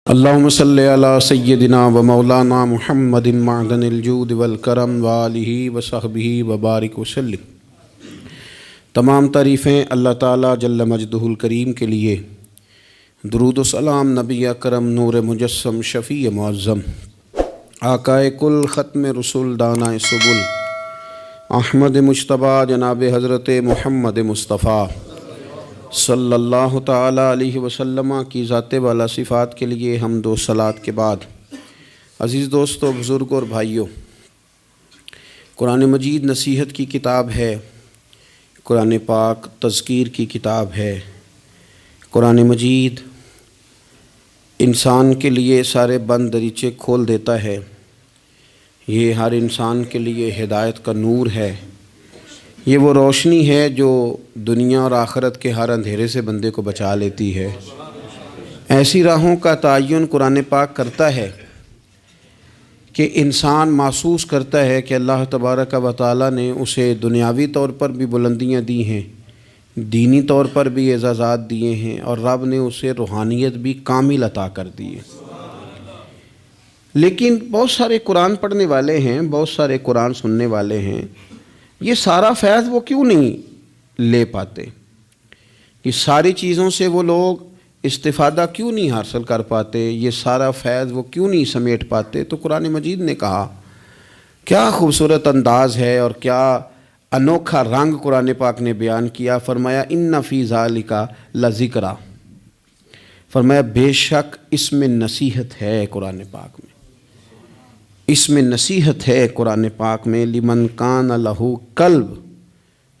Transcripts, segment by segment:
اللہم صلی علی سیدنا و مولانا محمد معدن الجود والکرم وآلہ وصحبہ وبارک وسلم۔ تمام تعریفیں اللہ تعالیٰ جل مجدہ الکریم کے لیے، درود و سلام نبی اکرم نور مجسم شفیع معظم آقائے کل ختم رسول دانائے سبل احمد مجتبیٰ جناب حضرت محمد مصطفیٰ صلی اللہ تعالیٰ علیہ وسلم کی ذات والا صفات کے لیے حمد و صلات کے بعد، عزیز دوستو، بزرگوں اور بھائیوں، قرآن مجید نصیحت کی کتاب ہے، قرآن پاک تذکیر کی کتاب ہے۔ قرآن مجید انسان کے لیے سارے بند دریچے کھول دیتا ہے۔ یہ ہر انسان کے لیے ہدایت کا نور ہے۔ یہ وہ روشنی ہے جو دنیا اور آخرت کے ہر اندھیرے سے بندے کو بچا لیتی ہے۔ ایسی راہوں کا تعین قرآن پاک کرتا ہے کہ انسان محسوس کرتا ہے کہ اللہ تبارک و تعالیٰ نے اسے دنیاوی طور پر بھی بلندیاں دی ہیں، دینی طور پر بھی اعزازات دیے ہیں، اور رب نے اسے روحانیت بھی کامل عطا کر دی ہے۔ لیکن بہت سارے قرآن پڑھنے والے ہیں، بہت سارے قرآن سننے والے ہیں، یہ سارا فیض وہ کیوں نہیں لے پاتے؟ یہ ساری چیزوں سے وہ لوگ استفادہ کیوں نہیں حاصل کر پاتے؟ یہ سارا فیض وہ کیوں نہیں سمیٹ پاتے؟ تو قرآن مجید نے کہا، کیا خوبصورت انداز ہے اور کیا انوکھا رنگ قرآن پاک نے بیان کیا۔ فرمایا ان فی ذالک لذکریٰ، فرمایا بے شک اس میں نصیحت ہے۔ قرآن پاک میں اس میں نصیحت ہے، قرآن پاک میں، لمن کان لہ قلب،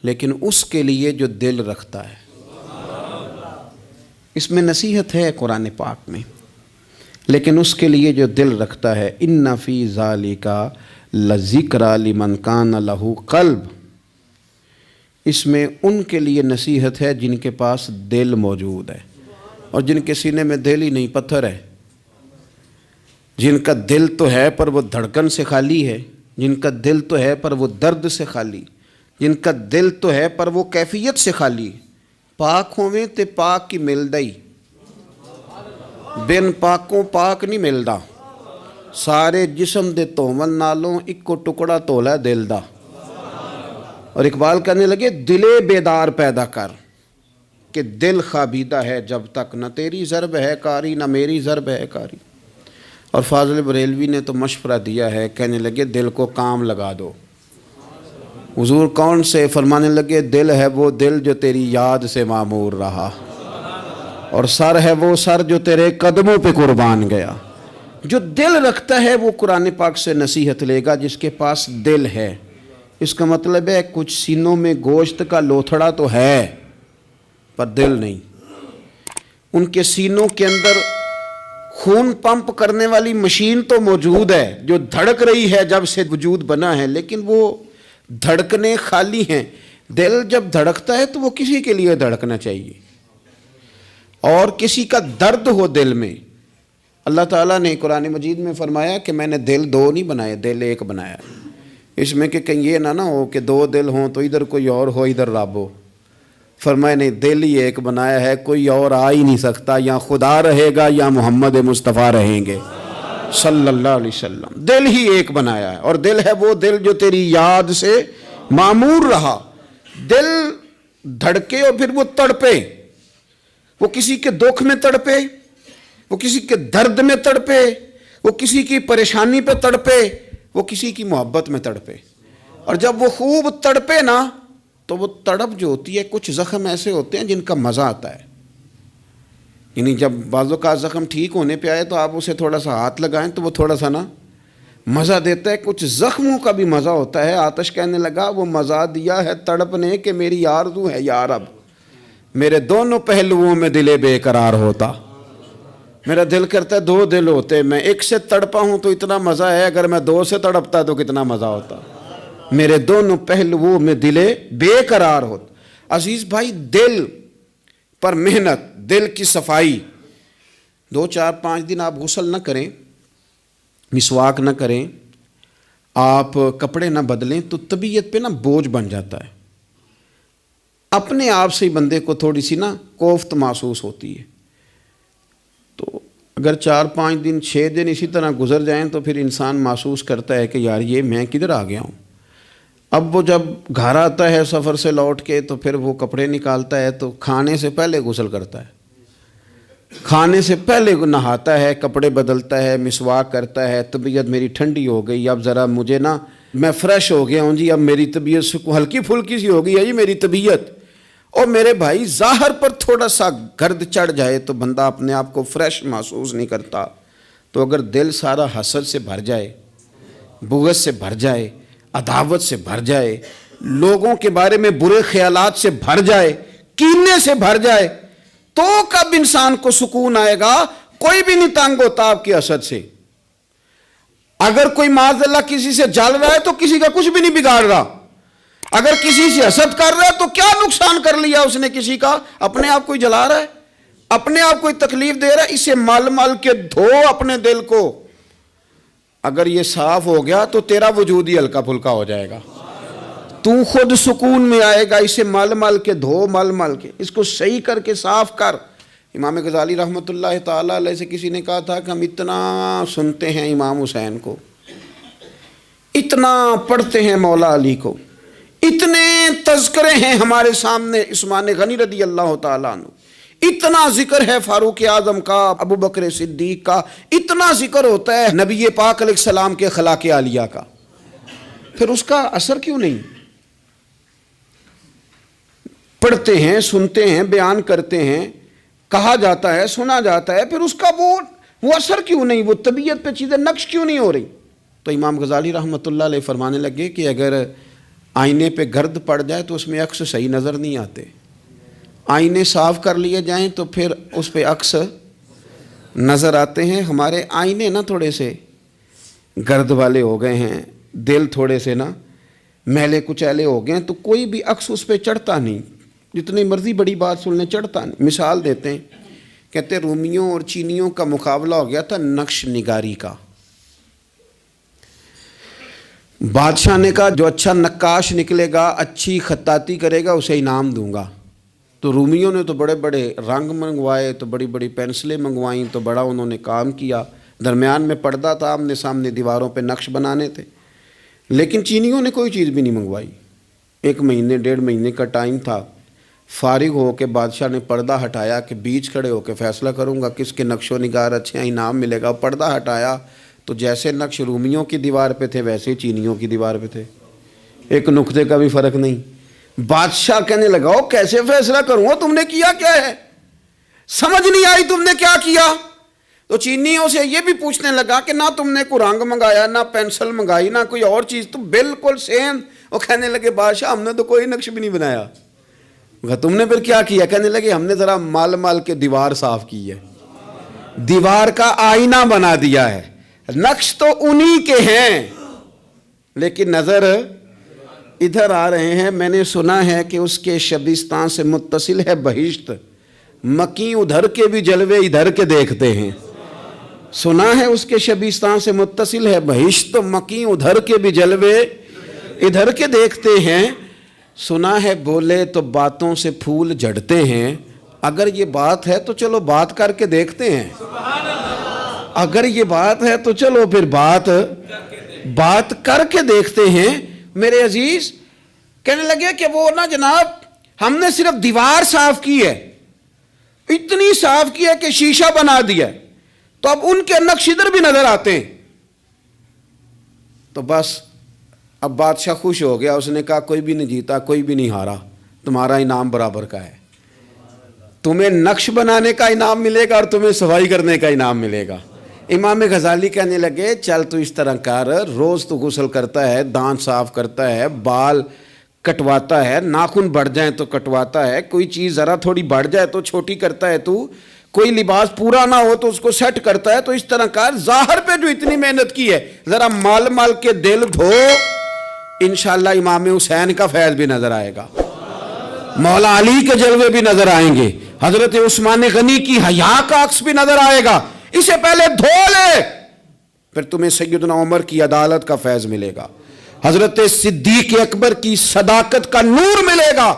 لیکن اس کے لیے جو دل رکھتا ہے۔ اس میں نصیحت ہے قرآن پاک میں، لیکن اس کے لیے جو دل رکھتا ہے۔ ان فی ذالک لذکریٰ لمن کان لہ قلب، اس میں ان کے لیے نصیحت ہے جن کے پاس دل موجود ہے، اور جن کے سینے میں دل ہی نہیں، پتھر ہے۔ جن کا دل تو ہے پر وہ دھڑکن سے خالی ہے، جن کا دل تو ہے پر وہ درد سے خالی، جن کا دل تو ہے پر وہ کیفیت سے خالی۔ پاک ہوویں تے پاک کی ملدا ہی، بن پاکوں پاک نہیں ملدا۔ سارے جسم دے تومن نالوں اکو ٹکڑا تولا دل دا۔ اور اقبال کہنے لگے، دلے بیدار پیدا کر کہ دل خوابیدہ ہے جب تک، نہ تیری ضرب ہے کاری نہ میری ضرب ہے کاری۔ اور فاضل بریلوی نے تو مشورہ دیا ہے، کہنے لگے دل کو کام لگا دو۔ حضور کون سے؟ فرمانے لگے دل ہے وہ دل جو تیری یاد سے معمور رہا، اور سر ہے وہ سر جو تیرے قدموں پہ قربان گیا۔ جو دل رکھتا ہے وہ قرآن پاک سے نصیحت لے گا، جس کے پاس دل ہے۔ اس کا مطلب ہے کچھ سینوں میں گوشت کا لوتھڑا تو ہے پر دل نہیں۔ ان کے سینوں کے اندر خون پمپ کرنے والی مشین تو موجود ہے جو دھڑک رہی ہے جب سے وجود بنا ہے، لیکن وہ دھڑکنے خالی ہیں۔ دل جب دھڑکتا ہے تو وہ کسی کے لیے دھڑکنا چاہیے، اور کسی کا درد ہو دل میں۔ اللہ تعالیٰ نے قرآن مجید میں فرمایا کہ میں نے دل دو نہیں بنائے، دل ایک بنایا۔ اس میں کہ کہیں یہ نہ ہو کہ دو دل ہوں تو ادھر کوئی اور ہو ادھر رب ہو۔ فرمایا نہیں، دل ہی ایک بنایا ہے، کوئی اور آ ہی نہیں سکتا، یا خدا رہے گا یا محمد مصطفیٰ رہیں گے صلی اللہ علیہ وسلم۔ دل ہی ایک بنایا ہے، اور دل ہے وہ دل جو تیری یاد سے معمور رہا۔ دل دھڑکے اور پھر وہ تڑپے، وہ کسی کے دکھ میں تڑپے، وہ کسی کے درد میں تڑپے، وہ کسی کی پریشانی پہ تڑپے، وہ کسی کی محبت میں تڑپے۔ اور جب وہ خوب تڑپے نا، تو وہ تڑپ جو ہوتی ہے، کچھ زخم ایسے ہوتے ہیں جن کا مزہ آتا ہے۔ یعنی جب بعضوں کا زخم ٹھیک ہونے پہ آئے تو آپ اسے تھوڑا سا ہاتھ لگائیں تو وہ تھوڑا سا نا مزہ دیتا ہے۔ کچھ زخموں کا بھی مزہ ہوتا ہے۔ آتش کہنے لگا، وہ مزہ دیا ہے تڑپ نے کہ میری آرزو ہے یا رب، میرے دونوں پہلوؤں میں دل بے قرار ہوتا۔ میرا دل کرتا ہے دو دل ہوتے، میں ایک سے تڑپا ہوں تو اتنا مزہ ہے، اگر میں دو سے تڑپتا تو کتنا مزہ ہوتا۔ میرے دونوں پہلوؤں میں دل بے قرار ہوتا۔ عزیز بھائی، دل پر محنت، دل کی صفائی، 2 4 5 دن آپ غسل نہ کریں، مسواک نہ کریں، آپ کپڑے نہ بدلیں تو طبیعت پہ نا بوجھ بن جاتا ہے۔ اپنے آپ سے ہی بندے کو تھوڑی سی نا کوفت محسوس ہوتی ہے۔ تو اگر 4-5 دن 6 دن اسی طرح گزر جائیں تو پھر انسان محسوس کرتا ہے کہ یار یہ میں کدھر آ گیا ہوں۔ اب وہ جب گھر آتا ہے سفر سے لوٹ کے تو پھر وہ کپڑے نکالتا ہے تو کھانے سے پہلے غسل کرتا ہے، کھانے سے پہلے نہاتا ہے، کپڑے بدلتا ہے، مسواک کرتا ہے، طبیعت میری ٹھنڈی ہو گئی، اب ذرا مجھے نا میں فریش ہو گیا ہوں جی، اب میری طبیعت ہلکی پھلکی سی ہو گئی ہے جی میری طبیعت۔ اور میرے بھائی ظاہر پر تھوڑا سا گرد چڑھ جائے تو بندہ اپنے آپ کو فریش محسوس نہیں کرتا، تو اگر دل سارا حسد سے بھر جائے، بغض سے بھر جائے، عداوت سے بھر جائے، لوگوں کے بارے میں برے خیالات سے بھر جائے، کینے سے بھر جائے، تو کب انسان کو سکون آئے گا؟ کوئی بھی نہیں تنگ ہوتا آپ کے حسد سے۔ اگر کوئی معاذ اللہ کسی سے جل رہا ہے تو کسی کا کچھ بھی نہیں بگاڑ رہا، اگر کسی سے حسد کر رہا ہے تو کیا نقصان کر لیا اس نے کسی کا؟ اپنے آپ کو ہی جلا رہا ہے، اپنے آپ کو ہی تکلیف دے رہا ہے۔ اسے مل مل کے دھو اپنے دل کو، اگر یہ صاف ہو گیا تو تیرا وجود ہی ہلکا پھلکا ہو جائے گا، تو خود سکون میں آئے گا۔ اسے مل مل کے دھو، مل مل کے اس کو صحیح کر کے صاف کر۔ امام غزالی رحمۃ اللہ تعالیٰ علیہ سے کسی نے کہا تھا کہ ہم اتنا سنتے ہیں امام حسین کو، اتنا پڑھتے ہیں مولا علی کو، اتنے تذکرے ہیں ہمارے سامنے عثمان غنی رضی اللہ تعالیٰ عنہ، اتنا ذکر ہے فاروق اعظم کا، ابو بکر صدیق کا، اتنا ذکر ہوتا ہے نبی پاک علیہ السلام کے اخلاق عالیہ کا، پھر اس کا اثر کیوں نہیں؟ پڑھتے ہیں، سنتے ہیں، بیان کرتے ہیں، کہا جاتا ہے، سنا جاتا ہے، پھر اس کا وہ اثر کیوں نہیں؟ وہ طبیعت پہ چیزیں نقش کیوں نہیں ہو رہی؟ تو امام غزالی رحمۃ اللہ علیہ فرمانے لگے کہ اگر آئینے پہ گرد پڑ جائے تو اس میں عکس صحیح نظر نہیں آتے، آئینے صاف کر لیے جائیں تو پھر اس پہ عکس نظر آتے ہیں۔ ہمارے آئینے نا تھوڑے سے گرد والے ہو گئے ہیں، دل تھوڑے سے نا میلے کچیلے ہو گئے ہیں، تو کوئی بھی عکس اس پہ چڑھتا نہیں، جتنی مرضی بڑی بات سن لیں چڑھتا نہیں۔ مثال دیتے ہیں، کہتے ہیں رومیوں اور چینیوں کا مقابلہ ہو گیا تھا نقش نگاری کا۔ بادشاہ نے کہا جو اچھا نقاش نکلے گا، اچھی خطاطی کرے گا، اسے انعام دوں گا۔ تو رومیوں نے تو بڑے بڑے رنگ منگوائے، تو بڑی بڑی پینسلیں منگوائیں، تو بڑا انہوں نے کام کیا، درمیان میں پردہ تھا، آمنے سامنے دیواروں پہ نقش بنانے تھے۔ لیکن چینیوں نے کوئی چیز بھی نہیں منگوائی۔ 1 مہینے 1.5 مہینے کا ٹائم تھا، فارغ ہو کے بادشاہ نے پردہ ہٹایا کہ بیچ کھڑے ہو کے فیصلہ کروں گا کس کے نقش و نگار اچھے ہیں، انعام ملے گا۔ پردہ ہٹایا تو جیسے نقش رومیوں کی دیوار پہ تھے ویسے چینیوں کی دیوار پہ تھے، ایک نقطے کا بھی فرق نہیں۔ بادشاہ کہنے لگا او کیسے فیصلہ کروں، تم نے کیا کیا ہے، سمجھ نہیں آئی تم نے کیا کیا؟ تو چینیوں سے یہ بھی پوچھنے لگا کہ نہ تم نے کوئی رنگ منگایا، نہ پینسل منگائی، نہ کوئی اور چیز، تو بالکل سیم۔ وہ کہنے لگے بادشاہ ہم نے تو کوئی نقش بھی نہیں بنایا۔ تم نے پھر کیا کیا؟ کہنے لگے ہم نے ذرا مال مال کے دیوار صاف کی ہے، دیوار کا آئینہ بنا دیا ہے، نقش تو انہی کے ہیں لیکن نظر ادھر آ رہے ہیں۔ میں نے سنا ہے کہ اس کے شبستان سے متصل ہے بہشت، مکی ادھر کے بھی جلوے ادھر کے دیکھتے ہیں۔ سنا ہے اس کے شبستان سے متصل ہے بہشت، مکی ادھر کے بھی جلوے ادھر کے دیکھتے ہیں۔ سنا ہے بولے تو باتوں سے پھول جھڑتے ہیں، اگر یہ بات ہے تو چلو بات کر کے دیکھتے ہیں، اگر یہ بات ہے تو چلو پھر بات کر کے دیکھتے ہیں۔ میرے عزیز کہنے لگے کہ وہ نا جناب ہم نے صرف دیوار صاف کی ہے، اتنی صاف کی ہے کہ شیشہ بنا دیا، تو اب ان کے نقش ادھر بھی نظر آتے ہیں۔ تو بس اب بادشاہ خوش ہو گیا، اس نے کہا کوئی بھی نہیں جیتا، کوئی بھی نہیں ہارا، تمہارا انعام برابر کا ہے، تمہیں نقش بنانے کا انعام ملے گا اور تمہیں صفائی کرنے کا انعام ملے گا۔ امام غزالی کہنے لگے چل تو اس طرح کر، روز تو غسل کرتا ہے، دانت صاف کرتا ہے، بال کٹواتا ہے، ناخن بڑھ جائیں تو کٹواتا ہے، کوئی چیز ذرا تھوڑی بڑھ جائے تو چھوٹی کرتا ہے، تو کوئی لباس پورا نہ ہو تو اس کو سیٹ کرتا ہے، تو اس طرح کر، ظاہر پہ جو اتنی محنت کی ہے ذرا مال مال کے دل دھو، انشاءاللہ امام حسین کا فیض بھی نظر آئے گا، مولا علی کے جلوے بھی نظر آئیں گے، حضرت عثمان غنی کی حیا کا عکس بھی نظر آئے گا۔ اسے پہلے دھو لے، پھر تمہیں سیدنا عمر کی عدالت کا فیض ملے گا، حضرت صدیق اکبر کی صداقت کا نور ملے گا،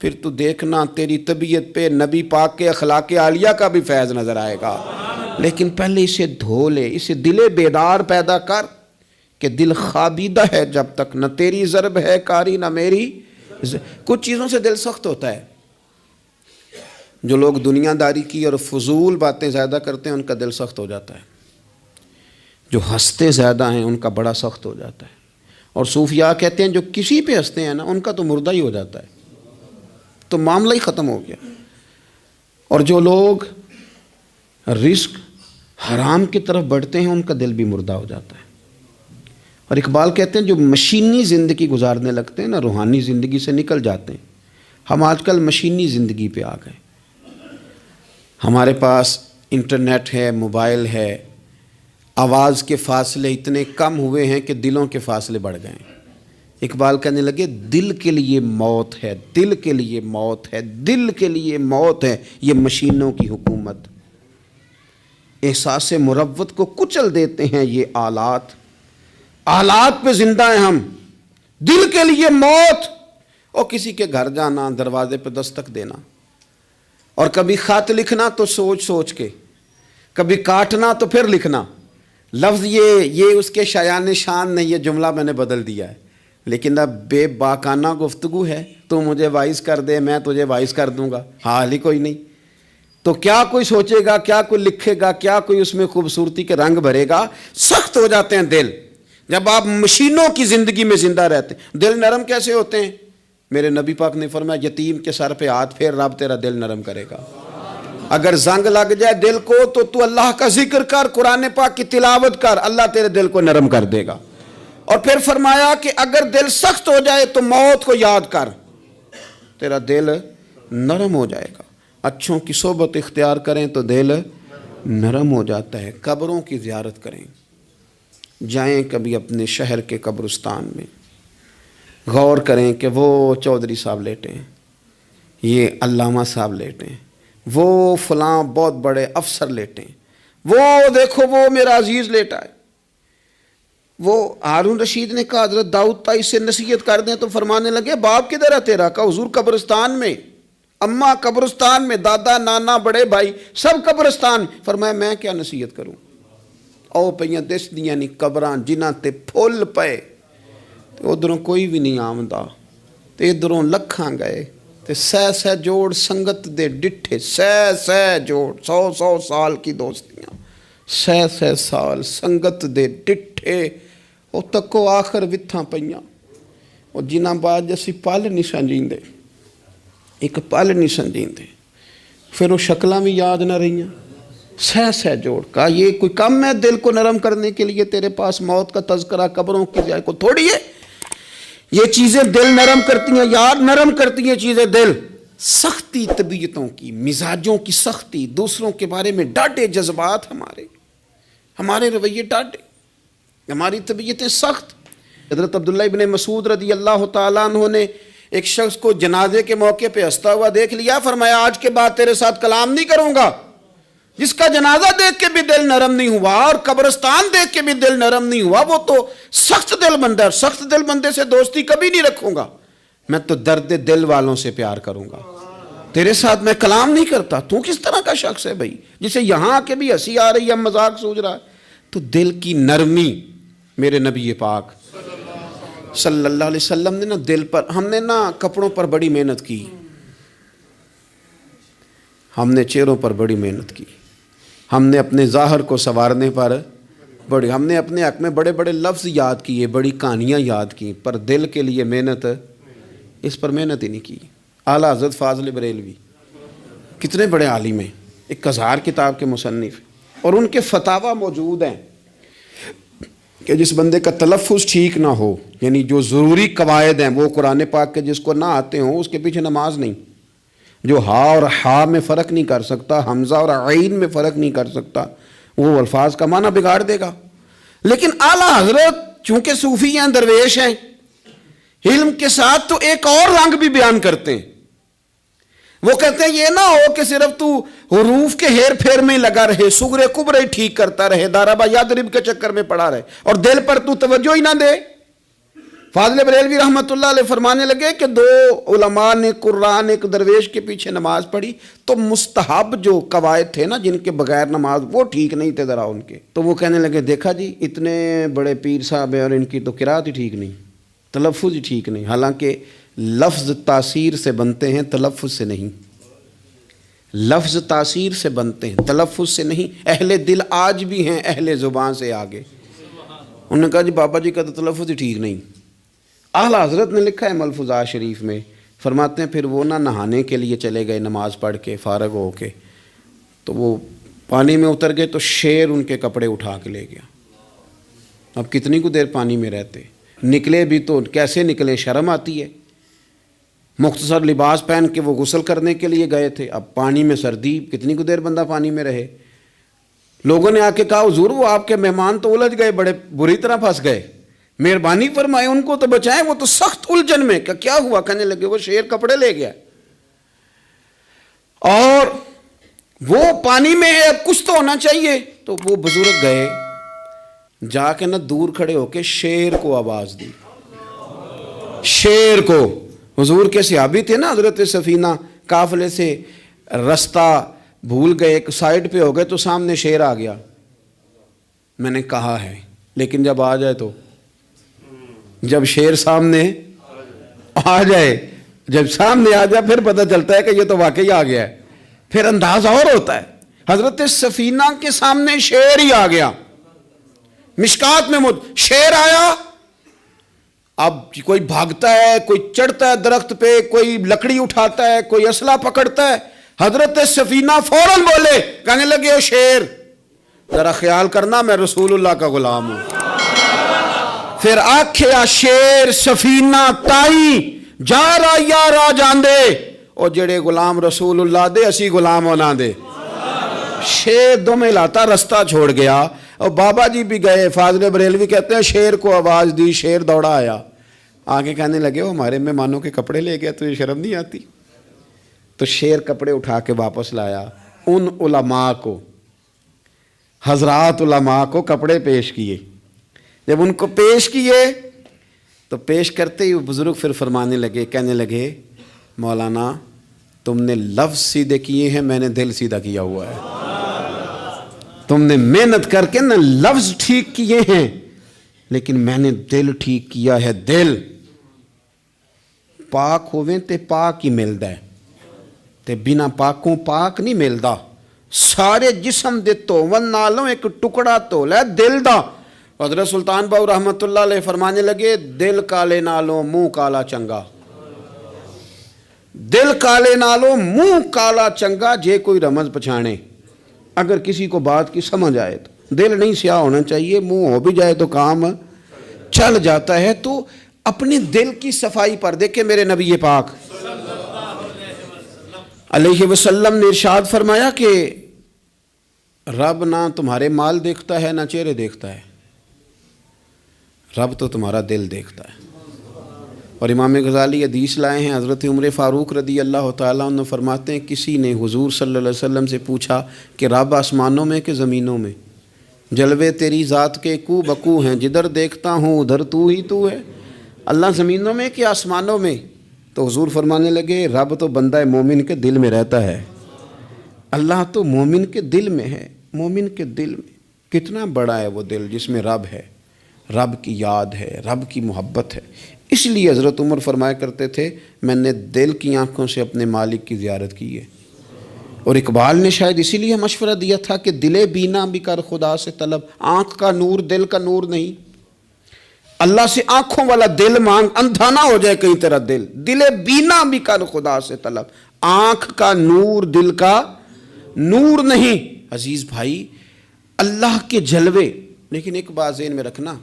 پھر تو دیکھنا تیری طبیعت پہ نبی پاک کے اخلاق عالیہ کا بھی فیض نظر آئے گا۔ لیکن پہلے اسے دھو لے، اسے دل بیدار پیدا کر کہ دل خوابیدہ ہے جب تک، نہ تیری ضرب ہے کاری نہ میری کچھ چیزوں سے دل سخت ہوتا ہے۔ جو لوگ دنیا داری کی اور فضول باتیں زیادہ کرتے ہیں ان کا دل سخت ہو جاتا ہے، جو ہنستے زیادہ ہیں ان کا بڑا سخت ہو جاتا ہے، اور صوفیاء کہتے ہیں جو کسی پہ ہنستے ہیں نا ان کا تو مردہ ہی ہو جاتا ہے، تو معاملہ ہی ختم ہو گیا۔ اور جو لوگ رزق حرام کی طرف بڑھتے ہیں ان کا دل بھی مردہ ہو جاتا ہے۔ اور اقبال کہتے ہیں جو مشینی زندگی گزارنے لگتے ہیں نا، روحانی زندگی سے نکل جاتے ہیں۔ ہم آج کل مشینی زندگی پہ آ گئے، ہمارے پاس انٹرنیٹ ہے، موبائل ہے، آواز کے فاصلے اتنے کم ہوئے ہیں کہ دلوں کے فاصلے بڑھ گئے ہیں۔ اقبال کہنے لگے دل کے لیے موت ہے، دل کے لیے موت ہے، دل کے لیے موت ہے یہ مشینوں کی حکومت۔ احساس مروت کو کچل دیتے ہیں یہ آلات، آلات پہ زندہ ہیں ہم۔ دل کے لیے موت، اور کسی کے گھر جانا، دروازے پہ دستک دینا، اور کبھی خط لکھنا تو سوچ سوچ کے، کبھی کاٹنا تو پھر لکھنا۔ لفظ یہ اس کے شایان شان نہیں، یہ جملہ میں نے بدل دیا ہے، لیکن اب بے باکانہ گفتگو ہے، تو مجھے وائس کر دے میں تجھے وائس کر دوں گا، حال ہی کوئی نہیں۔ تو کیا کوئی سوچے گا، کیا کوئی لکھے گا، کیا کوئی اس میں خوبصورتی کے رنگ بھرے گا؟ سخت ہو جاتے ہیں دل جب آپ مشینوں کی زندگی میں زندہ رہتے ہیں۔ دل نرم کیسے ہوتے ہیں؟ میرے نبی پاک نے فرمایا یتیم کے سر پہ ہاتھ پھیر، رب تیرا دل نرم کرے گا۔ اگر زنگ لگ جائے دل کو تو اللہ کا ذکر کر، قرآن پاک کی تلاوت کر، اللہ تیرے دل کو نرم کر دے گا۔ اور پھر فرمایا کہ اگر دل سخت ہو جائے تو موت کو یاد کر، تیرا دل نرم ہو جائے گا۔ اچھوں کی صحبت اختیار کریں تو دل نرم ہو جاتا ہے۔ قبروں کی زیارت کریں، جائیں کبھی اپنے شہر کے قبرستان میں، غور کریں کہ وہ چودھری صاحب لیٹے ہیں، یہ علامہ صاحب لیٹے ہیں، وہ فلاں بہت بڑے افسر لیٹے ہیں، وہ دیکھو وہ میرا عزیز لیٹا ہے۔ وہ ہارون رشید نے کہا حضرت داؤد تائی سے نصیحت کر دیں، تو فرمانے لگے باپ کدھر ہے تیرا؟ کہا حضور قبرستان میں، اماں قبرستان میں، دادا نانا بڑے بھائی سب قبرستان۔ فرمایا میں کیا نصیحت کروں؟ او پئیاں دس دیاں نہیں قبراں جنہاں تے پھول پے، ادھروں کوئی بھی نہیں آمدا، تے ادھروں لکھاں گئے، تے سہ جوڑ سنگت دے ڈٹھے، سہ جوڑ 100 سال کی دوستیاں، سہ سال سنگت دے ڈٹھے، او تکو آخر وتھاں پئیاں، او جنہاں بعد جسی پل نہیں سنجیندے، ایک پل نہیں سنجیندے، پھر وہ شکلاں بھی یاد نہ رہیاں، سہ جوڑ۔ کہا یہ کوئی کم ہے دل کو نرم کرنے کے لیے؟ تیرے پاس موت کا تذکرہ قبروں کی جائے کو تھوڑی ہے؟ یہ چیزیں دل نرم کرتی ہیں، یاد نرم کرتی ہیں چیزیں دل۔ سختی طبیعتوں کی، مزاجوں کی سختی، دوسروں کے بارے میں ڈاڈے جذبات، ہمارے رویے ڈاڈے، ہماری طبیعتیں سخت۔ حضرت عبداللہ ابن مسعود رضی اللہ تعالیٰ عنہ نے ایک شخص کو جنازے کے موقع پہ ہنستا ہوا دیکھ لیا، فرمایا آج کے بعد تیرے ساتھ کلام نہیں کروں گا۔ جس کا جنازہ دیکھ کے بھی دل نرم نہیں ہوا اور قبرستان دیکھ کے بھی دل نرم نہیں ہوا، وہ تو سخت دل بندہ ہے۔ سخت دل بندے سے دوستی کبھی نہیں رکھوں گا، میں تو درد دل والوں سے پیار کروں گا، تیرے ساتھ میں کلام نہیں کرتا۔ تو کس طرح کا شخص ہے بھائی جسے یہاں آ کے بھی ہنسی آ رہی ہے، مذاق سوچ رہا ہے؟ تو دل کی نرمی، میرے نبی پاک صلی اللہ علیہ وسلم نے نا دل پر، ہم نے نا کپڑوں پر بڑی محنت کی، ہم نے چہروں پر بڑی محنت کی، ہم نے اپنے ظاہر کو سنوارنے پر ہم نے اپنے حق میں بڑے بڑے لفظ یاد کیے، بڑی کہانیاں یاد کی، پر دل کے لیے محنت، اس پر محنت ہی نہیں کی۔ اعلیٰ حضرت فاضل بریلوی کتنے بڑے عالم ہیں، 1000 کتاب کے مصنف، اور ان کے فتاوی موجود ہیں کہ جس بندے کا تلفظ ٹھیک نہ ہو، یعنی جو ضروری قواعد ہیں وہ قرآن پاک کے جس کو نہ آتے ہوں اس کے پیچھے نماز نہیں۔ جو ہا اور ہا میں فرق نہیں کر سکتا، حمزہ اور عین میں فرق نہیں کر سکتا، وہ الفاظ کا معنی بگاڑ دے گا۔ لیکن اعلیٰ حضرت چونکہ صوفی ہیں، درویش ہیں، علم کے ساتھ تو ایک اور رنگ بھی بیان کرتے ہیں۔ وہ کہتے ہیں یہ نہ ہو کہ صرف تو حروف کے ہیر پھیر میں لگا رہے، صغرے کبرے ٹھیک کرتا رہے، دارابا یادرب کے چکر میں پڑا رہے، اور دل پر تو توجہ ہی نہ دے۔ فاضل بریلوی رحمۃ اللہ علیہ فرمانے لگے کہ دو علماء نے قرآن ایک درویش کے پیچھے نماز پڑھی تو مستحب جو قواعد تھے نا جن کے بغیر نماز وہ ٹھیک نہیں تھے ذرا ان کے، تو وہ کہنے لگے دیکھا جی اتنے بڑے پیر صاحب ہیں اور ان کی تو قرات ہی ٹھیک نہیں، تلفظ ہی ٹھیک نہیں، حالانکہ لفظ تاثیر سے بنتے ہیں تلفظ سے نہیں، لفظ تاثیر سے بنتے ہیں تلفظ سے نہیں۔ اہل دل آج بھی ہیں اہل زبان سے آگے۔ انہوں نے کہا جی بابا جی کا تو تلفظ ہی ٹھیک نہیں۔ اعلی حضرت نے لکھا ہے ملفوظات شریف میں، فرماتے ہیں پھر وہ نہ نہانے کے لیے چلے گئے نماز پڑھ کے فارغ ہو کے، تو وہ پانی میں اتر گئے تو شیر ان کے کپڑے اٹھا کے لے گیا۔ اب کتنی کو دیر پانی میں رہتے، نکلے بھی تو کیسے نکلے، شرم آتی ہے۔ مختصر لباس پہن کے وہ غسل کرنے کے لیے گئے تھے، اب پانی میں سردی، کتنی کو دیر بندہ پانی میں رہے۔ لوگوں نے آ کے کہا حضور وہ آپ کے مہمان تو الجھ گئے، بڑے بری طرح پھنس گئے، مہربانی فرمائے ان کو تو بچائیں، وہ تو سخت الجھن میں۔ کہ کیا ہوا؟ کہنے لگے وہ شیر کپڑے لے گیا اور وہ پانی میں ہے، اب کچھ تو ہونا چاہیے۔ تو وہ بزرگ گئے، جا کے نہ دور کھڑے ہو کے شیر کو آواز دی، شیر کو۔ حضور کے صحابی تھے نا حضرت سفینہ، قافلے سے رستہ بھول گئے، ایک سائڈ پہ ہو گئے تو سامنے شیر آ گیا۔ میں نے کہا ہے لیکن جب آ جائے تو، جب شیر سامنے آ جائے، جب سامنے آ جائے پھر پتہ چلتا ہے کہ یہ تو واقعی آ گیا ہے، پھر انداز اور ہوتا ہے۔ حضرت سفینہ کے سامنے شیر ہی آ گیا، مشکات میں شیر آیا۔ اب کوئی بھاگتا ہے، کوئی چڑھتا ہے درخت پہ، کوئی لکڑی اٹھاتا ہے، کوئی اسلحہ پکڑتا ہے۔ حضرت سفینہ فوراً بولے، کہنے لگے او شیر ذرا خیال کرنا میں رسول اللہ کا غلام ہوں۔ پھر آکھیا شیر سفینہ تائی جا رہا یا راہ جاندے، او جڑے غلام رسول اللہ دے اسی غلام ہونا دے۔ شیر دمیں لاتا رستہ چھوڑ گیا، اور بابا جی بھی گئے، فاضل بریلوی کہتے ہیں شیر کو آواز دی، شیر دوڑا آیا، آگے کہنے لگے وہ ہمارے مہمانوں کے کپڑے لے گیا، تو یہ شرم نہیں آتی؟ تو شیر کپڑے اٹھا کے واپس لایا، ان علماء کو، حضرات علماء کو کپڑے پیش کیے۔ جب ان کو پیش کیے تو پیش کرتے ہی وہ بزرگ پھر فرمانے لگے، کہنے لگے مولانا تم نے لفظ سیدھے کیے ہیں، میں نے دل سیدھا کیا ہوا ہے۔ تم نے محنت کر کے نہ لفظ ٹھیک کیے ہیں لیکن میں نے دل ٹھیک کیا ہے۔ دل پاک ہوئے تے پاک ہی ملدا ہے، تے بنا پاکوں پاک نہیں ملدا۔ سارے جسم دے توون نالوں ایک ٹکڑا تول ہے دل دا۔ حضرت سلطان باؤ رحمۃ اللہ علیہ فرمانے لگے دل کالے نالوں منہ کالا چنگا، دل کالے نالوں منہ کالا چنگا، جے کوئی رمز پچھانے۔ اگر کسی کو بات کی سمجھ آئے تو دل نہیں سیاہ ہونا چاہیے، منہ ہو بھی جائے تو کام چل جاتا ہے۔ تو اپنے دل کی صفائی پر دیکھیں میرے نبی پاک علیہ وسلم نے ارشاد فرمایا کہ رب نہ تمہارے مال دیکھتا ہے نہ چہرے دیکھتا ہے، رب تو تمہارا دل دیکھتا ہے۔ اور امام غزالی حدیث لائے ہیں، حضرت عمر فاروق رضی اللہ تعالیٰ عنہ فرماتے ہیں کسی نے حضور صلی اللہ علیہ وسلم سے پوچھا کہ رب آسمانوں میں کہ زمینوں میں؟ جلوے تیری ذات کے کو بکو ہیں، جدھر دیکھتا ہوں ادھر تو ہی تو ہے۔ اللہ زمینوں میں کہ آسمانوں میں؟ تو حضور فرمانے لگے رب تو بندہ مومن کے دل میں رہتا ہے، اللہ تو مومن کے دل میں ہے۔ مومن کے دل میں کتنا بڑا ہے وہ دل جس میں رب ہے، رب کی یاد ہے، رب کی محبت ہے۔ اس لیے حضرت عمر فرمایا کرتے تھے میں نے دل کی آنکھوں سے اپنے مالک کی زیارت کی ہے۔ اور اقبال نے شاید اسی لیے مشورہ دیا تھا کہ دل بینا بھی کر خدا سے طلب، آنکھ کا نور دل کا نور نہیں، اللہ سے آنکھوں والا دل مانگ، اندھا نہ ہو جائے کہیں تیرا دل، دل بینا بھی کر خدا سے طلب، آنکھ کا نور دل کا نور نہیں۔ عزیز بھائی اللہ کے جلوے، لیکن ایک بات ذہن میں رکھنا،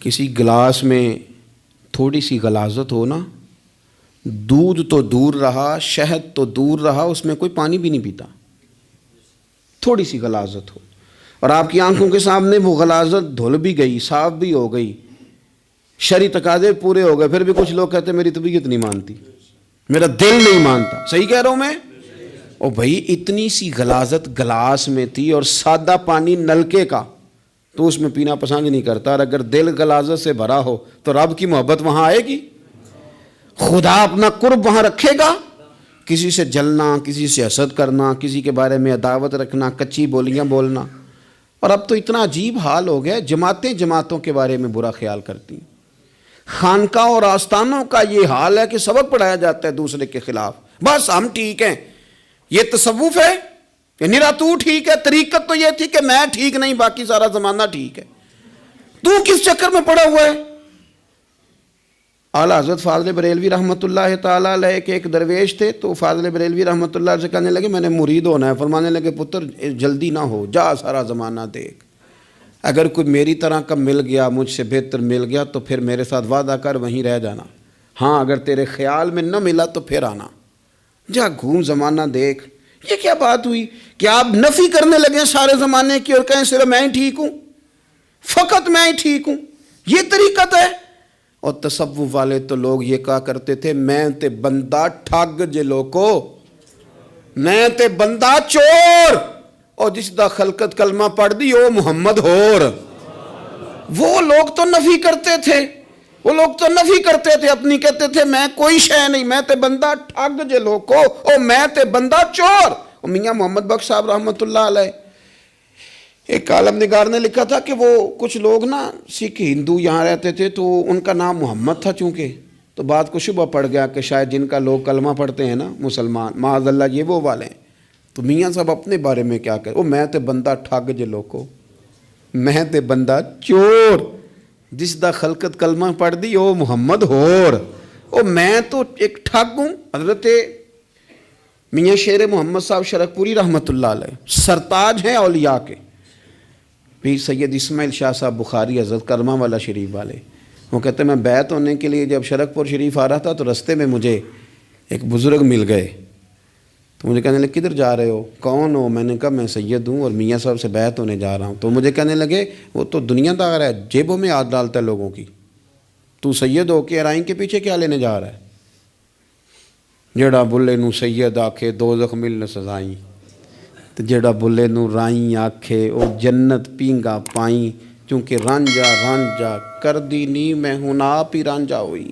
کسی گلاس میں تھوڑی سی غلاظت ہو نا، دودھ تو دور رہا، شہد تو دور رہا، اس میں کوئی پانی بھی نہیں پیتا، تھوڑی سی غلاظت ہو، اور آپ کی آنکھوں کے سامنے وہ غلاظت دھل بھی گئی، صاف بھی ہو گئی، شرعی تقاضے پورے ہو گئے، پھر بھی کچھ لوگ کہتے ہیں میری طبیعت نہیں مانتی، میرا دل نہیں مانتا۔ صحیح کہہ رہا ہوں میں؟ او بھائی اتنی سی غلاظت گلاس میں تھی اور سادہ پانی نلکے کا، تو اس میں پینا پسند نہیں کرتا، اور اگر دل غلاظت سے بھرا ہو تو رب کی محبت وہاں آئے گی، خدا اپنا قرب وہاں رکھے گا۔ کسی سے جلنا، کسی سے حسد کرنا، کسی کے بارے میں عداوت رکھنا، کچی بولیاں بولنا، اور اب تو اتنا عجیب حال ہو گیا، جماعتیں جماعتوں کے بارے میں برا خیال کرتی ہیں۔ خانقاہ اور آستانوں کا یہ حال ہے کہ سبق پڑھایا جاتا ہے دوسرے کے خلاف، بس ہم ٹھیک ہیں۔ یہ تصوف ہے کہ نرا تو ٹھیک ہے؟ طریقت تو یہ تھی کہ میں ٹھیک نہیں، باقی سارا زمانہ ٹھیک ہے۔ تو کس چکر میں پڑا ہوا ہے؟ اعلیٰ حضرت فاضل بریلوی رحمۃ اللہ تعالیٰ علیہ کے ایک درویش تھے، تو فاضل بریلوی رحمۃ اللہ علیہ سے کہنے لگے میں نے مرید ہونا ہے۔ فرمانے لگے پتر جلدی نہ ہو، جا سارا زمانہ دیکھ، اگر کوئی میری طرح کا مل گیا، مجھ سے بہتر مل گیا تو پھر میرے ساتھ وعدہ کر وہیں رہ جانا، ہاں اگر تیرے خیال میں نہ ملا تو پھر آنا، جا گھوم زمانہ دیکھ۔ یہ کیا بات ہوئی کہ آپ نفی کرنے لگے سارے زمانے کی اور کہیں صرف میں ہی ٹھیک ہوں، فقط میں ہی ٹھیک ہوں؟ یہ طریقت ہے؟ اور تصوف والے تو لوگ یہ کہا کرتے تھے میں تے بندہ ٹھگ جے لوکو، میں تے بندہ چور، اور جس دا خلقت کلمہ پڑھ دی او محمد ہور۔ وہ لوگ تو نفی کرتے تھے، وہ لوگ تو نفی کرتے تھے اپنی، کہتے تھے میں کوئی شے نہیں، میں تے بندہ ٹھگ جے لوکو، او میں تے بندہ چور۔ اور میاں محمد بخش صاحب رحمۃ اللہ علیہ، ایک عالم نگار نے لکھا تھا کہ وہ کچھ لوگ نا سکھ ہندو یہاں رہتے تھے، تو ان کا نام محمد تھا چونکہ، تو بات کو شبہ پڑ گیا کہ شاید جن کا لوگ کلمہ پڑھتے ہیں نا مسلمان، معاذ اللہ یہ وہ والے ہیں۔ تو میاں صاحب اپنے بارے میں کیا کہے، وہ میں تے بندہ ٹھگ جے لوکو، میں تے بندہ چور، جس دا خلقت کلمہ پڑھ دی او محمد ہور، او میں تو ایک ٹھگ ہوں۔ حضرت میاں شیر محمد صاحب شرک پوری رحمۃ اللہ علیہ سرتاج ہیں اولیاء کے، پھر سید اسماعیل شاہ صاحب بخاری حضرت کرما والا شریف والے، وہ کہتے ہیں میں بیعت ہونے کے لیے جب شرک پور شریف آ رہا تھا تو رستے میں مجھے ایک بزرگ مل گئے، تو مجھے کہنے لگے کدھر جا رہے ہو، کون ہو؟ میں نے کہا میں سید ہوں اور میاں صاحب سے بیعت ہونے جا رہا ہوں۔ تو مجھے کہنے لگے وہ تو دنیا دار ہے، جیبوں میں ہاتھ ڈالتا ہے لوگوں کی، تو سید ہو کے رائیں کے پیچھے کیا لینے جا رہا ہے؟ جڑا بلے نو سید آکھے دوزخ ملن سزائیں، تو جڑا بلے نو رائیں آکھے او جنت پینگا پائیں، چونکہ رانجا رانجا کر دی نی میں ہوں آپ ہی رانجا ہوئی،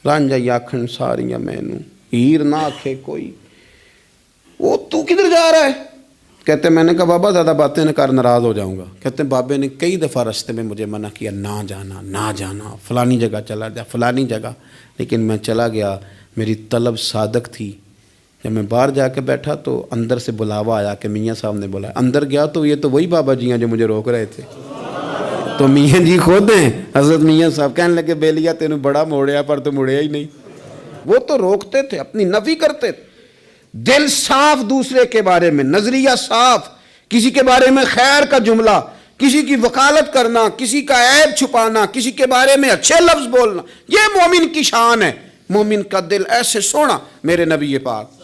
رانجا یاکھن ساریاں میں نو ہیر نہ آکھے کوئی۔ وہ تو کدھر جا رہا ہے؟ کہتے میں نے کہا بابا زیادہ باتیں نہ کر، ناراض ہو جاؤں گا۔ کہتے ہیں بابے نے کئی دفعہ رستے میں مجھے منع کیا، نہ جانا نہ جانا، فلانی جگہ چلا جا فلانی جگہ، لیکن میں چلا گیا، میری طلب صادق تھی۔ جب میں باہر جا کے بیٹھا تو اندر سے بلاوا آیا کہ میاں صاحب نے بولا، اندر گیا تو یہ تو وہی بابا جی ہیں جو مجھے روک رہے تھے، تو میاں جی خود ہیں حضرت میاں صاحب۔ کہنے لگے بیلیا تینوں بڑا موڑیا پر تو مڑیا ہی نہیں۔ وہ تو روکتے تھے، اپنی نفی کرتے تھے، دل صاف دوسرے کے بارے میں، نظریہ صاف، کسی کے بارے میں خیر کا جملہ، کسی کی وکالت کرنا، کسی کا عیب چھپانا، کسی کے بارے میں اچھے لفظ بولنا، یہ مومن کی شان ہے۔ مومن کا دل ایسے سونا، میرے نبی پاک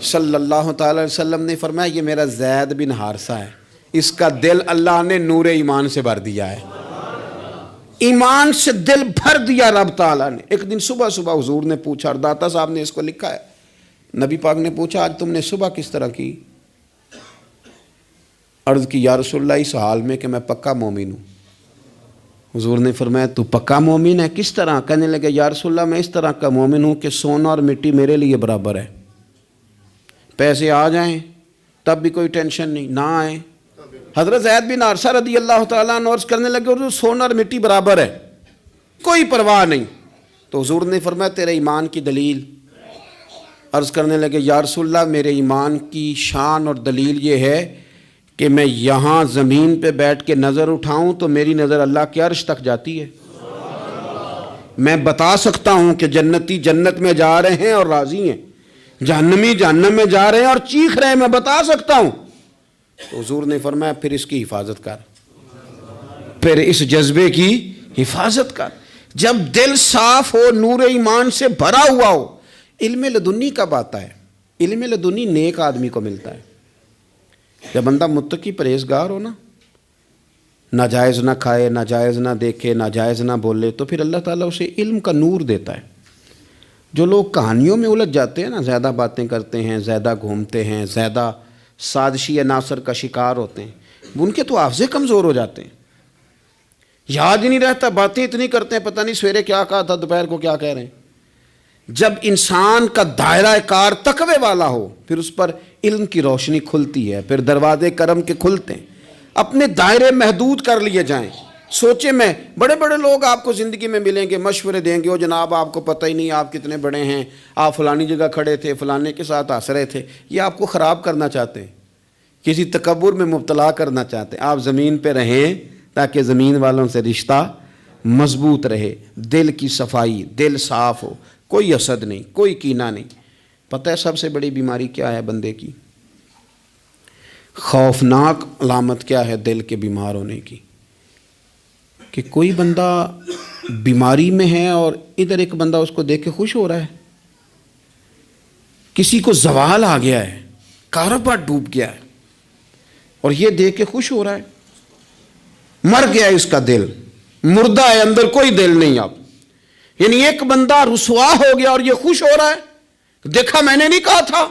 صلی اللہ تعالی علیہ وسلم نے فرمایا یہ میرا زید بن حارثہ ہے، اس کا دل اللہ نے نور ایمان سے بھر دیا ہے، ایمان سے دل بھر دیا رب تعالیٰ نے۔ ایک دن صبح صبح حضور نے پوچھا، اور داتا صاحب نے اس کو لکھا ہے، نبی پاک نے پوچھا آج تم نے صبح کس طرح کی؟ عرض کی یا رسول اللہ اس حال میں کہ میں پکا مومن ہوں۔ حضور نے فرمایا تو پکا مومن ہے، کس طرح؟ کہنے لگے یا رسول اللہ میں اس طرح کا مومن ہوں کہ سونا اور مٹی میرے لیے برابر ہے، پیسے آ جائیں تب بھی کوئی ٹینشن نہیں، نہ آئیں۔ حضرت زید بن حارثہ رضی اللہ تعالیٰ عنہ عرض کرنے لگے حضور سونا اور مٹی برابر ہے، کوئی پرواہ نہیں۔ تو حضور نے فرمایا تیرے ایمان کی دلیل؟ عرض کرنے لگے یا رسول اللہ میرے ایمان کی شان اور دلیل یہ ہے کہ میں یہاں زمین پہ بیٹھ کے نظر اٹھاؤں تو میری نظر اللہ کے عرش تک جاتی ہے، میں بتا سکتا ہوں کہ جنتی جنت میں جا رہے ہیں اور راضی ہیں، جہنمی جہنم میں جا رہے ہیں اور چیخ رہے ہیں، میں بتا سکتا ہوں۔ تو حضور نے فرمایا پھر اس کی حفاظت کر، پھر اس جذبے کی حفاظت کر۔ جب دل صاف ہو، نور ایمان سے بھرا ہوا ہو، علم لدنی کب آتا ہے؟ علم لدنی نیک آدمی کو ملتا ہے جب بندہ متقی پرہیزگار ہو نا، ناجائز نہ کھائے، ناجائز نہ دیکھے، ناجائز نہ بولے، تو پھر اللہ تعالیٰ اسے علم کا نور دیتا ہے۔ جو لوگ کہانیوں میں الجھ جاتے ہیں نا، زیادہ باتیں کرتے ہیں، زیادہ گھومتے ہیں، زیادہ سازشی عناصر کا شکار ہوتے ہیں، ان کے تو حافظے کمزور ہو جاتے ہیں، یاد ہی نہیں رہتا، باتیں اتنی کرتے ہیں پتہ نہیں سویرے کیا کہا تھا دوپہر کو کیا کہہ رہے ہیں۔ جب انسان کا دائرہ کار تقوی والا ہو پھر اس پر علم کی روشنی کھلتی ہے، پھر دروازے کرم کے کھلتے ہیں۔ اپنے دائرے محدود کر لیے جائیں۔ سوچیں، میں بڑے بڑے لوگ آپ کو زندگی میں ملیں گے، مشورے دیں گے، وہ جناب آپ کو پتہ ہی نہیں آپ کتنے بڑے ہیں، آپ فلانی جگہ کھڑے تھے، فلانے کے ساتھ ہنس رہے تھے، یہ آپ کو خراب کرنا چاہتے ہیں، کسی تکبر میں مبتلا کرنا چاہتے ہیں۔ آپ زمین پہ رہیں تاکہ زمین والوں سے رشتہ مضبوط رہے، دل کی صفائی، دل صاف ہو، کوئی حسد نہیں، کوئی کینہ نہیں۔ پتہ ہے سب سے بڑی بیماری کیا ہے بندے کی؟ خوفناک علامت کیا ہے دل کے بیمار ہونے کی؟ کہ کوئی بندہ بیماری میں ہے اور ادھر ایک بندہ اس کو دیکھ کے خوش ہو رہا ہے، کسی کو زوال آ گیا ہے، کاروبار ڈوب گیا ہے اور یہ دیکھ کے خوش ہو رہا ہے، مر گیا ہے اس کا دل، مردہ ہے، اندر کوئی دل نہیں۔ اب یعنی ایک بندہ رسوا ہو گیا اور یہ خوش ہو رہا ہے، دیکھا میں نے نہیں کہا تھا۔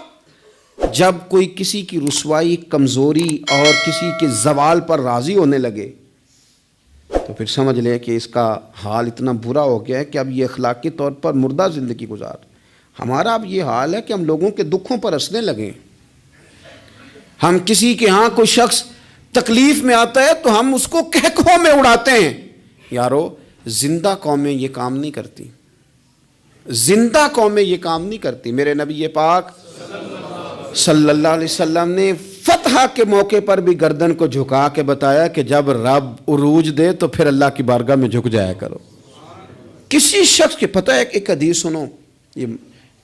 جب کوئی کسی کی رسوائی، کمزوری اور کسی کے زوال پر راضی ہونے لگے تو پھر سمجھ لے کہ اس کا حال اتنا برا ہو گیا ہے کہ اب یہ اخلاقی طور پر مردہ زندگی گزار۔ ہمارا اب یہ حال ہے کہ ہم لوگوں کے دکھوں پر ہنسنے لگے۔ ہم کسی کے ہاں کوئی شخص تکلیف میں آتا ہے تو ہم اس کو کہکہوں میں اڑاتے ہیں۔ یارو، زندہ قومیں یہ کام نہیں کرتی، زندہ قومیں یہ کام نہیں کرتی۔ میرے نبی پاک صلی اللہ علیہ وسلم نے فتح کے موقع پر بھی گردن کو جھکا کے بتایا کہ جب رب عروج دے تو پھر اللہ کی بارگاہ میں جھک جایا کرو۔ کسی شخص کے پتہ ہے، ایک حدیث سنو، یہ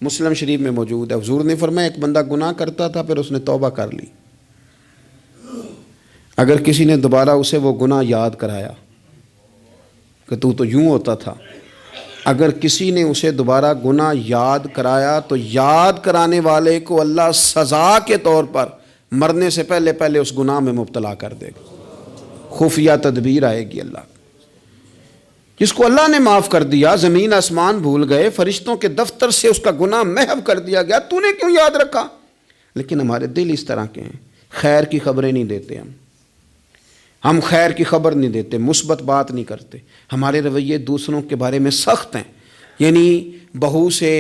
مسلم شریف میں موجود ہے، حضور نے فرمایا ایک بندہ گناہ کرتا تھا پھر اس نے توبہ کر لی، اگر کسی نے دوبارہ اسے وہ گناہ یاد کرایا کہ تو یوں ہوتا تھا، اگر کسی نے اسے دوبارہ گناہ یاد کرایا تو یاد کرانے والے کو اللہ سزا کے طور پر مرنے سے پہلے پہلے اس گناہ میں مبتلا کر دے گا۔ خفیہ تدبیر آئے گی اللہ۔ جس کو اللہ نے معاف کر دیا، زمین آسمان بھول گئے، فرشتوں کے دفتر سے اس کا گناہ محو کر دیا گیا، تو نے کیوں یاد رکھا؟ لیکن ہمارے دل اس طرح کے ہیں، خیر کی خبریں نہیں دیتے، ہم خیر کی خبر نہیں دیتے، مثبت بات نہیں کرتے، ہمارے رویے دوسروں کے بارے میں سخت ہیں۔ یعنی بہو سے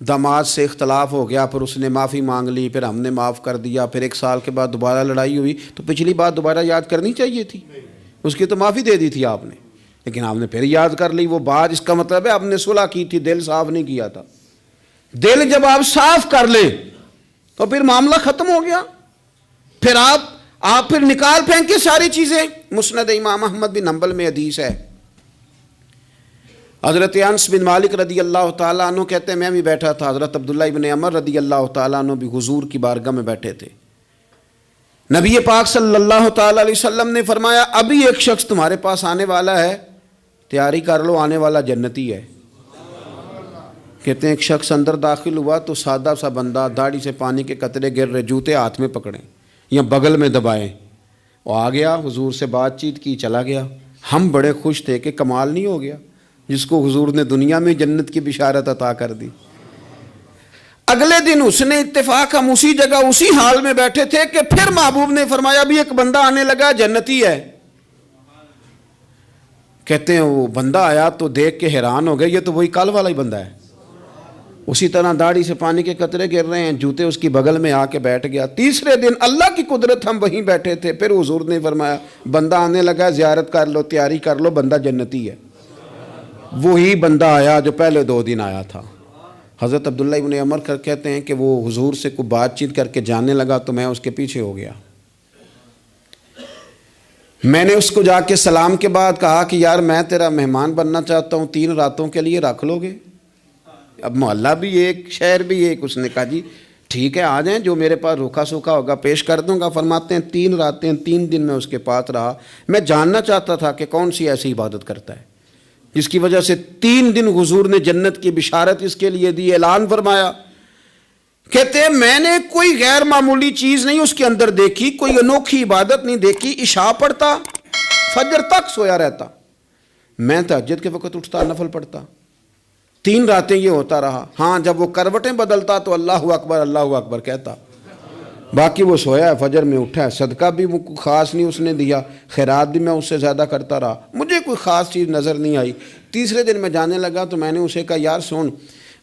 داماد سے اختلاف ہو گیا، پھر اس نے معافی مانگ لی، پھر ہم نے معاف کر دیا، پھر ایک سال کے بعد دوبارہ لڑائی ہوئی تو پچھلی بات دوبارہ یاد کرنی چاہیے تھی، اس کی تو معافی دے دی تھی آپ نے، لیکن آپ نے پھر یاد کر لی وہ بات۔ اس کا مطلب ہے آپ نے صلح کی تھی، دل صاف نہیں کیا تھا۔ دل جب آپ صاف کر لیں تو پھر معاملہ ختم ہو گیا، پھر آپ پھر نکال پھینکے ساری چیزیں۔ مسند امام احمد بن حنبل میں حدیث ہے، حضرت انس بن مالک رضی اللہ تعالیٰ عنہ کہتے ہیں میں بھی بیٹھا تھا، حضرت عبداللہ ابن عمر رضی اللہ تعالیٰ عنہ بھی حضور کی بارگاہ میں بیٹھے تھے۔ نبی پاک صلی اللہ تعالیٰ علیہ وسلم نے فرمایا ابھی ایک شخص تمہارے پاس آنے والا ہے، تیاری کر لو، آنے والا جنتی ہے۔ کہتے ہیں ایک شخص اندر داخل ہوا تو سادہ سا بندہ، داڑھی سے پانی کے قطرے گر رہے، جوتے ہاتھ میں پکڑیں یا بغل میں دبائیں، وہ آ گیا، حضور سے بات چیت کی، چلا گیا۔ ہم بڑے خوش تھے کہ کمال نہیں ہو گیا، جس کو حضور نے دنیا میں جنت کی بشارت عطا کر دی۔ اگلے دن اس نے اتفاق، ہم اسی جگہ اسی حال میں بیٹھے تھے کہ پھر محبوب نے فرمایا بھی ایک بندہ آنے لگا، جنتی ہے۔ کہتے ہیں وہ بندہ آیا تو دیکھ کے حیران ہو گئے، یہ تو وہی کل والا ہی بندہ ہے، اسی طرح داڑھی سے پانی کے قطرے گر رہے ہیں، جوتے اس کی بغل میں آ کے بیٹھ گیا۔ تیسرے دن اللہ کی قدرت ہم وہیں بیٹھے تھے، پھر حضور نے فرمایا بندہ آنے لگا، زیارت کر لو، تیاری کر لو، بندہ جنتی ہے۔ وہی بندہ آیا جو پہلے 2 دن آیا تھا۔ حضرت عبداللہ ابن عمر کہتے ہیں کہ وہ حضور سے کوئی بات چیت کر کے جانے لگا تو میں اس کے پیچھے ہو گیا۔ میں نے اس کو جا کے سلام کے بعد کہا کہ یار میں تیرا مہمان بننا چاہتا ہوں، 3 راتوں کے لیے رکھ لو گے؟ اب محلہ بھی ایک، شہر بھی ایک۔ اس نے کہا جی ٹھیک ہے آ جائیں، جو میرے پاس روکھا سوکھا ہوگا پیش کر دوں گا۔ فرماتے ہیں 3 راتیں 3 دن میں اس کے پاس رہا۔ میں جاننا چاہتا تھا کہ کون سی ایسی عبادت کرتا ہے جس کی وجہ سے 3 دن حضور نے جنت کی بشارت اس کے لیے دی، اعلان فرمایا۔ کہتے ہیں میں نے کوئی غیر معمولی چیز نہیں اس کے اندر دیکھی، کوئی انوکھی عبادت نہیں دیکھی۔ عشاء پڑھتا، فجر تک سویا رہتا، میں تہجد کے وقت اٹھتا، نفل پڑھتا۔ 3 راتیں یہ ہوتا رہا۔ ہاں جب وہ کروٹیں بدلتا تو اللہ اکبر کہتا۔ باقی وہ سویا ہے، فجر میں اٹھا ہے، صدقہ بھی وہ خاص نہیں اس نے دیا، خیرات بھی میں اس سے زیادہ کرتا رہا، مجھے کوئی خاص چیز نظر نہیں آئی۔ تیسرے دن میں جانے لگا تو میں نے اسے کہا یار سن،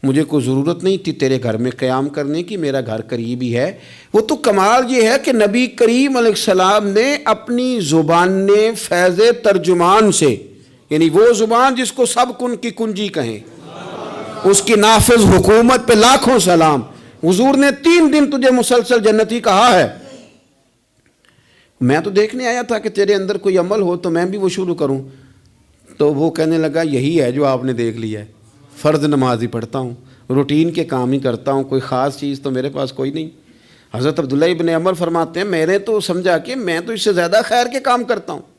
مجھے کوئی ضرورت نہیں تھی تیرے گھر میں قیام کرنے کی، میرا گھر قریب ہی ہے۔ وہ تو کمال یہ ہے کہ نبی کریم علیہ السلام نے اپنی زبان فیض ترجمان سے، یعنی وہ زبان جس کو سب کن کی کنجی کہیں، اس کی نافذ حکومت پہ لاکھوں سلام، حضور نے 3 دن تجھے مسلسل جنتی کہا ہے۔ میں تو دیکھنے آیا تھا کہ تیرے اندر کوئی عمل ہو تو میں بھی وہ شروع کروں۔ تو وہ کہنے لگا یہی ہے جو آپ نے دیکھ لیا ہے، فرض نماز ہی پڑھتا ہوں، روٹین کے کام ہی کرتا ہوں، کوئی خاص چیز تو میرے پاس کوئی نہیں۔ حضرت عبداللہ ابن عمر فرماتے ہیں میں نے تو سمجھا کہ میں تو اس سے زیادہ خیر کے کام کرتا ہوں۔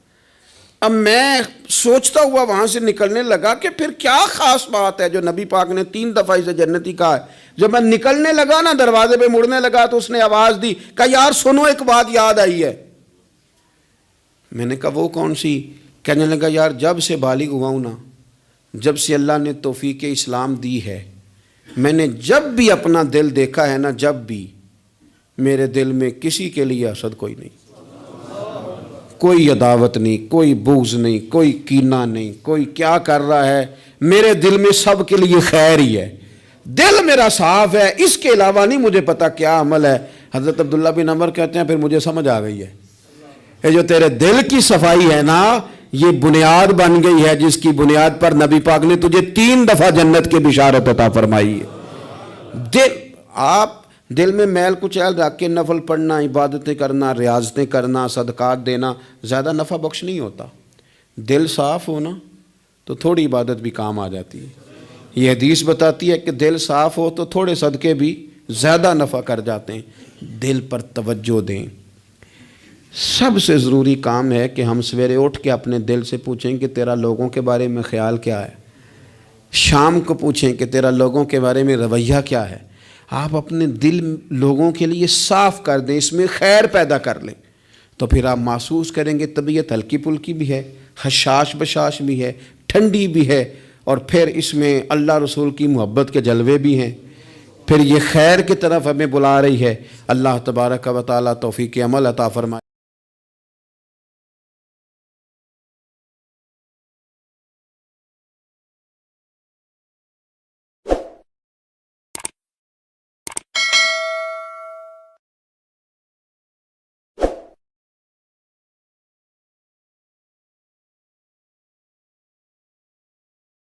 اب میں سوچتا ہوا وہاں سے نکلنے لگا کہ پھر کیا خاص بات ہے جو نبی پاک نے 3 دفعہ اسے جنتی کہا ہے۔ جب میں نکلنے لگا نا، دروازے پہ مڑنے لگا تو اس نے آواز دی، کہا یار سنو ایک بات یاد آئی ہے۔ میں نے کہا وہ کون سی؟ کہنے لگا یار جب سے بالغ ہوا ہوں نا، جب سے اللہ نے توفیق اسلام دی ہے، میں نے جب بھی اپنا دل دیکھا ہے نا، جب بھی میرے دل میں کسی کے لیے حسد کوئی نہیں، کوئی عداوت نہیں، کوئی بغض نہیں، کوئی کینہ نہیں، کوئی کیا کر رہا ہے، میرے دل میں سب کے لیے خیر ہی ہے، دل میرا صاف ہے، اس کے علاوہ نہیں مجھے پتا کیا عمل ہے۔ حضرت عبداللہ بن عمر کہتے ہیں پھر مجھے سمجھ آ گئی ہے، یہ جو تیرے دل کی صفائی ہے نا، یہ بنیاد بن گئی ہے جس کی بنیاد پر نبی پاک نے تجھے 3 دفعہ جنت کی بشارت عطا فرمائی ہے۔ آپ دل میں میل کچیل رکھ کے نفل پڑھنا، عبادتیں کرنا، ریاضتیں کرنا، صدقات دینا زیادہ نفع بخش نہیں ہوتا۔ دل صاف ہونا تو تھوڑی عبادت بھی کام آ جاتی ہے۔ یہ حدیث بتاتی ہے کہ دل صاف ہو تو تھوڑے صدقے بھی زیادہ نفع کر جاتے ہیں۔ دل پر توجہ دیں۔ سب سے ضروری کام ہے کہ ہم سویرے اٹھ کے اپنے دل سے پوچھیں کہ تیرا لوگوں کے بارے میں خیال کیا ہے، شام کو پوچھیں کہ تیرا لوگوں کے بارے میں رویہ کیا ہے۔ آپ اپنے دل لوگوں کے لیے صاف کر دیں، اس میں خیر پیدا کر لیں، تو پھر آپ محسوس کریں گے طبیعت ہلکی پھلکی بھی ہے، حشاش بشاش بھی ہے، ٹھنڈی بھی ہے، اور پھر اس میں اللہ رسول کی محبت کے جلوے بھی ہیں۔ پھر یہ خیر کی طرف ہمیں بلا رہی ہے۔ اللہ تبارک و تعالیٰ توفیق عمل عطا فرمائے۔